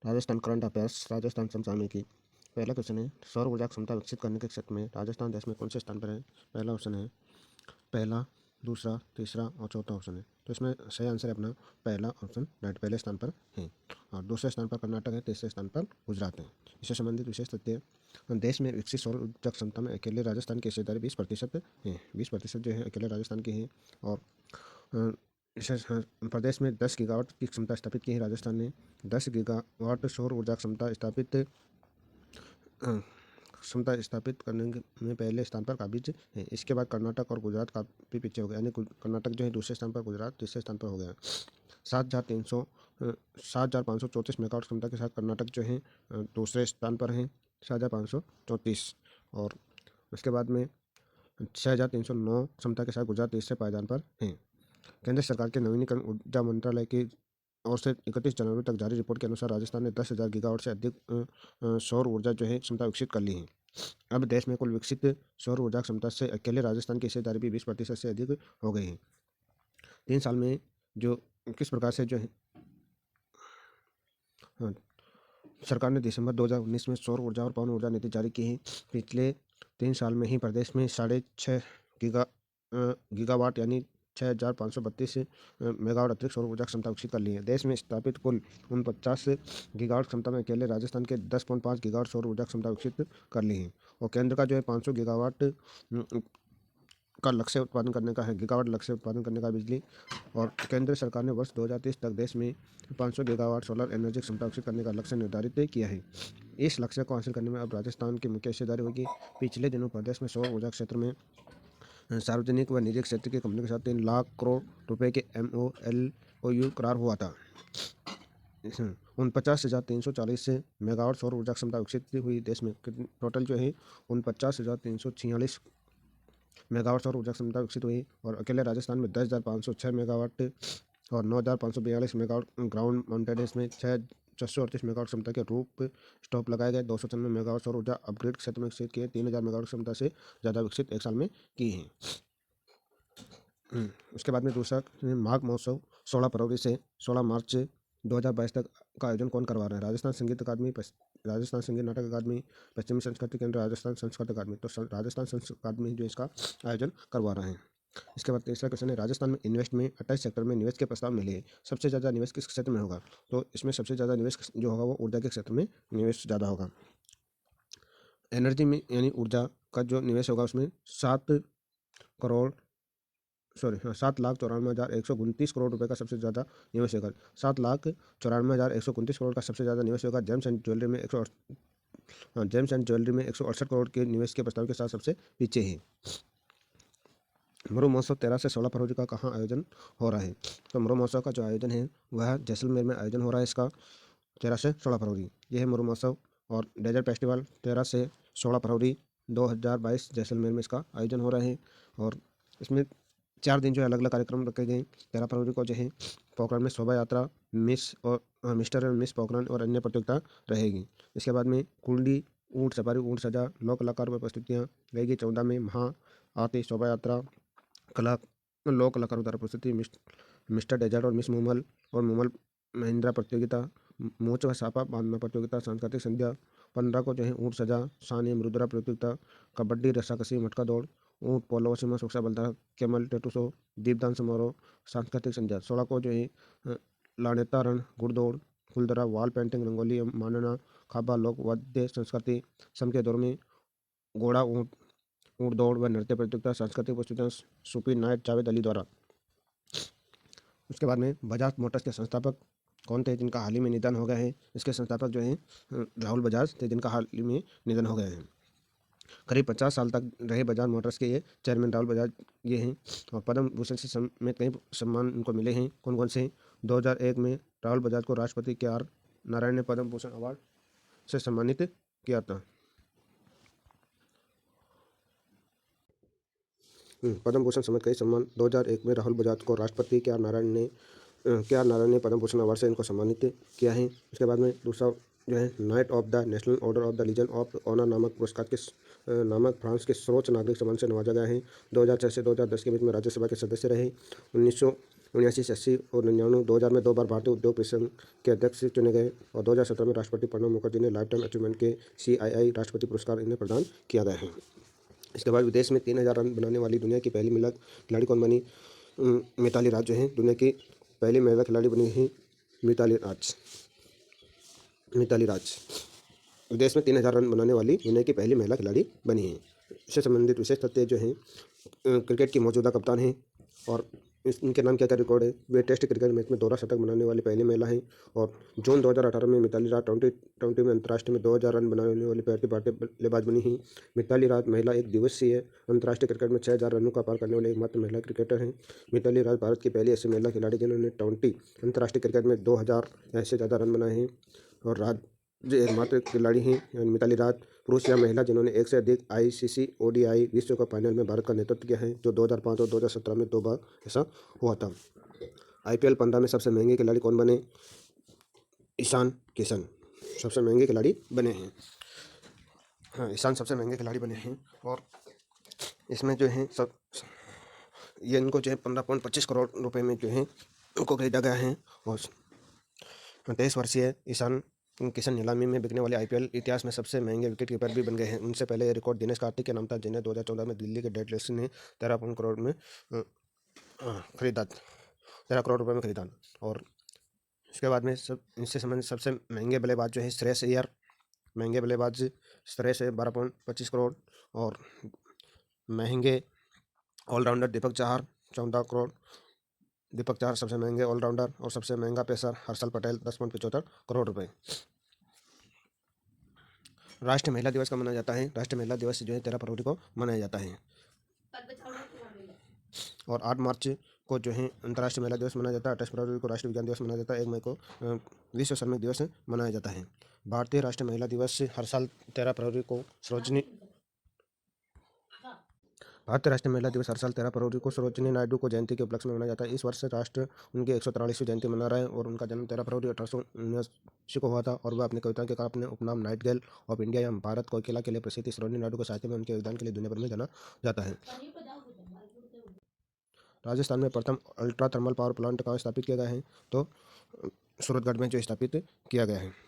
Rajasthan current affairs Rajasthan समसामयिकी। पहला question है, सौर ऊर्जा क्षमता विकसित करने के क्षेत्र में राजस्थान देश में कौन से स्थान पर है। पहला ऑप्शन है पहला, दूसरा, तीसरा और चौथा ऑप्शन है। तो इसमें सही आंसर है अपना पहला ऑप्शन, राइट, पहले स्थान पर है। और दूसरे स्थान पर कर्नाटक है, तीसरे स्थान पर गुजरात है। इससे संबंधित विशेष तथ्य, देश में विकसित सौर ऊर्जा क्षमता में अकेले राजस्थान की हिस्सेदारी 20% है। 20% जो है अकेले राजस्थान की है। और प्रदेश में 10 गीगावाट की क्षमता स्थापित की है राजस्थान ने। 10 गीगावाट सौर ऊर्जा क्षमता स्थापित करने में पहले स्थान पर काबिज है। इसके बाद कर्नाटक और गुजरात काफ़ी पीछे हो गया, यानी कर्नाटक जो है दूसरे स्थान पर, गुजरात तीसरे स्थान पर हो गया। 7,534 मेगावाट क्षमता के साथ कर्नाटक जो है दूसरे स्थान पर है, 7,534। और उसके बाद में 6,309 क्षमता के साथ गुजरात तीसरे पायदान पर है। केंद्र सरकार के नवीनीकरण ऊर्जा मंत्रालय की ओर से 31 जनवरी तक जारी रिपोर्ट के अनुसार राजस्थान ने 10,000 गीगावाट से अधिक सौर ऊर्जा जो है क्षमता विकसित कर ली है। अब देश में कुल विकसित सौर ऊर्जा क्षमता से अकेले राजस्थान की हिस्सेदारी भी 20% से अधिक हो गई है। 3 साल में जो किस प्रकार से जो है सरकार ने दिसंबर 2019 में सौर ऊर्जा और पवन ऊर्जा नीति जारी की है। पिछले 3 साल में ही प्रदेश में 6.5 गीगावाट यानी 6,532 मेगावाट अतिरिक्त सौर ऊर्जा क्षमता विकसित कर ली है। देश में स्थापित कुल 49 गीगावाट क्षमता में अकेले राजस्थान के 10.5 गीगावाट सौर ऊर्जा क्षमता विकसित कर ली है। और केंद्र का जो है 500 गीगावाट का लक्ष्य उत्पादन करने का है, गीगावाट लक्ष्य उत्पादन करने का बिजली। और केंद्र सरकार ने वर्ष 2030 तक देश में 500 गीगावाट सोलर एनर्जी क्षमता विकसित करने का लक्ष्य निर्धारित किया है। इस लक्ष्य को हासिल करने में अब राजस्थान की मुख्य हिस्सेदारी होगी। पिछले दिनों प्रदेश में सौर ऊर्जा क्षेत्र में सार्वजनिक व निजी क्षेत्र की कंपनी के साथ 3 लाख करोड़ रुपए के MOU करार हुआ था। 49,340 मेगावाट सौर ऊर्जा क्षमता विकसित हुई देश में। टोटल जो है 49,346 मेगावाट सौर ऊर्जा क्षमता विकसित हुई। और अकेले राजस्थान में 10,506 मेगावाट और 9,542 मेगावाट ग्राउंड माउंटेड है। इसमें 638 मेगावाट क्षमता के रूप स्टॉप लगाए गए। 296 मेगावाट सौर ऊर्जा अपग्रेड क्षेत्र में विकसित किए। 3,000 मेगावाट क्षमता से ज़्यादा विकसित एक साल में की हैं। उसके बाद में दूसरा, माघ महोत्सव 16 फरवरी से 16 मार्च 2022 तक का आयोजन कौन करवा रहा है। राजस्थान संगीत अकादमी, राजस्थान संगीत नाटक अकादमी, पश्चिमी संस्कृति केंद्र, राजस्थान संस्कृत अकादमी। तो राजस्थान संस्कृत अकादमी जो इसका आयोजन करवा रहे हैं। इसके बाद तीसरा क्वेश्चन है, राजस्थान में इन्वेस्ट में 28 सेक्टर में निवेश के प्रस्ताव मिले हैं। सबसे ज़्यादा निवेश किस क्षेत्र में होगा। तो इसमें सबसे ज़्यादा निवेश जो होगा वो ऊर्जा के क्षेत्र में निवेश ज़्यादा होगा। एनर्जी में यानी ऊर्जा का जो निवेश होगा उसमें 7,94,129 करोड़ रुपए का सबसे ज़्यादा निवेश होगा। 7,94,129 करोड़ का सबसे ज़्यादा निवेश होगा। जेम्स एंड ज्वेलरी में 168 करोड़ के निवेश के प्रस्ताव के साथ सबसे पीछे है। मरु महोत्सव 13 से 16 फरवरी का कहाँ आयोजन हो रहा है। तो मरु महोत्सव का जो आयोजन है वह जैसलमेर में आयोजन हो रहा है। इसका 13 से 16 फरवरी यह है मरु महोत्सव। और डेजर्ट फेस्टिवल 13 से 16 फरवरी 2022 जैसलमेर में इसका आयोजन हो रहा है। और इसमें 4 दिन जो है अलग अलग कार्यक्रम रखे गए हैं। 13 फरवरी को जो है पोखरण में शोभा यात्रा, मिस्टर एंड मिस पोखरण और अन्य प्रतियोगिता रहेगी। इसके बाद में कुंडी, ऊँट सवारी, ऊँट सजा, लोक कलाकार व प्रस्तुतियाँ रहेगी। 14 में महा आरती, शोभा यात्रा, लोक कलाकारों द्वारा प्रस्तुति, मिस्टर डेजर्ट और मिस मूमल और मूमल महिंद्रा प्रतियोगिता, मोच व सापा बांधना प्रतियोगिता, सांस्कृतिक संध्या। 15 को जो है ऊँट सजा, सानी मुद्रा प्रतियोगिता, कबड्डी, रस्साकसी, मटका दौड़, ऊँट पोलो, सीमा सुरक्षा बलदार, कैमल टैटू शो, दीपदान समारोह, सांस्कृतिक संध्या। 16 को जो है लाड़ेता रण, घुड़दौड़, फुलदरा, वॉल पेंटिंग, रंगोली, मानना, खाबा, लोक वाद्य संस्कृति। सम के दौर में घोड़ा, ऊँट दौड़ व नृत्य प्रतियोगिता, सांस्कृतिक प्रस्तुतियाँ, सुपी नायक जावेद अली द्वारा। उसके बाद में बजाज मोटर्स के संस्थापक कौन थे जिनका हाल ही में निधन हो गया है। इसके संस्थापक जो हैं राहुल बजाज थे जिनका हाल ही में निधन हो गया है। करीब 50 साल तक रहे बजाज मोटर्स के ये चेयरमैन राहुल बजाज ये हैं। और पद्म भूषण से समेत कई सम्मान इनको मिले हैं। कौन कौन से। 2001 में राहुल बजाज को राष्ट्रपति KR नारायण ने पद्म भूषण अवार्ड से सम्मानित किया था। पद्म भूषण समेत कई सम्मान। 2001 में राहुल बजाज को राष्ट्रपति KR नारायण ने पद्म भूषण अवार्ड से इनको सम्मानित किया है। उसके बाद में दूसरा जो है Knight of the National Order of the Legion of Honour नामक पुरस्कार के फ्रांस के सर्वोच्च नागरिक सम्मान से नवाजा गया है। 2006 से 2010 के बीच में राज्यसभा के सदस्य रहे। 1979 से 80 और 99, 2000 में 2 बार भारतीय उद्योग परिसंघ के अध्यक्ष चुने गए और 2017 में राष्ट्रपति प्रणब मुखर्जी ने लाइफ टाइम अचीवमेंट के CII राष्ट्रपति पुरस्कार इन्हें प्रदान किया गया है। इसके बाद विदेश में 3000 रन बनाने वाली दुनिया की पहली महिला खिलाड़ी कौन बनी? मिताली राज जो है दुनिया की पहली महिला खिलाड़ी बनी है। मिताली राज विदेश में 3000 रन बनाने वाली दुनिया की पहली महिला खिलाड़ी बनी है। इससे संबंधित विशेष तथ्य जो हैं, क्रिकेट की मौजूदा कप्तान हैं और इनके नाम क्या क्या रिकॉर्ड है। वे टेस्ट क्रिकेट मैच में दोहरा शतक बनाने वाली पहली महिला हैं और जून 2018 में मिताली राज ट्वेंटी में अंतर्राष्ट्रीय में 2000 रन बनाने वाली पहली भारतीय बल्लेबाज बनी हैं। मिताली राज महिला एक दिवसीय अंतर्राष्ट्रीय क्रिकेट में 6000 रनों का पार करने वाली एकमात्र महिला क्रिकेटर हैं। मिताली राज भारत की पहली ऐसी महिला खिलाड़ी जिन्होंने 20 अंतर्राष्ट्रीय क्रिकेट में 2000 से ज़्यादा रन बनाए हैं और राज जो एकमात्र खिलाड़ी हैं मिताली राज पुरुष या महिला जिन्होंने एक से अधिक ICC ODI विश्व कप फाइनल में भारत का नेतृत्व किया है, जो 2005 और 2017 में 2 बार ऐसा हुआ था। IPL 15 में सबसे महंगे खिलाड़ी कौन बने? ईशान किशन सबसे महंगे खिलाड़ी बने हैं। हाँ, ईशान सबसे महंगे खिलाड़ी बने हैं और इसमें जो है सब ये इनको जो है 15.25 करोड़ रुपए में जो है उनको खरीदा गया है और 23 वर्षीय ईशान किशन नीलामी में बिकने वाले IPL इतिहास में सबसे महंगे विकेट कीपर भी बन गए हैं। उनसे पहले यह रिकॉर्ड दिनेश कार्तिक के नाम था, जिन्हें 2014 में दिल्ली के डेड लेक्स ने 13 करोड़ में खरीदा 13 करोड़ रुपए में खरीदा। और इसके बाद में सब इनसे संबंधित सबसे महंगे बल्लेबाज जो है श्रेयस अय्यर, महंगे बल्लेबाज श्रेयस अय्यर 12.25 करोड़ और महंगे ऑलराउंडर दीपक चाहर 14 करोड़। दीपक चाहर सबसे महंगे ऑलराउंडर और सबसे महंगा पेसर हर्षल पटेल 10.75 करोड़ रुपए। राष्ट्रीय महिला दिवस कब मनाया जाता है? राष्ट्रीय महिला दिवस जो है 13 फरवरी को मनाया जाता है और 8 मार्च को जो है अंतर्राष्ट्रीय महिला दिवस मनाया जाता है। 28 फरवरी को राष्ट्रीय विज्ञान दिवस मनाया जाता है। 1 मई को विश्व श्रमिक दिवस मनाया जाता है। भारतीय राष्ट्रीय महिला दिवस हर साल 13 फरवरी को सरोजिनी नायडू को जयंती के उपलक्ष्य में मनाया जाता है। इस वर्ष राष्ट्र उनकी 143वीं जयंती मना रहा है और उनका जन्म 13 फरवरी 1879 को हुआ था और वह अपनी कविताओं के कारण अपने उपनाम नाइटगेल ऑफ इंडिया या भारत कोकिला के लिए प्रसिद्ध सरोजिनी नायडू को साहित्य में उनके योगदान के लिए दुनिया भर में जाना जाता है। राजस्थान में प्रथम अल्ट्रा थर्मल पावर प्लांट कहाँ स्थापित किया गया है? तो सूरतगढ़ में जो स्थापित किया गया है।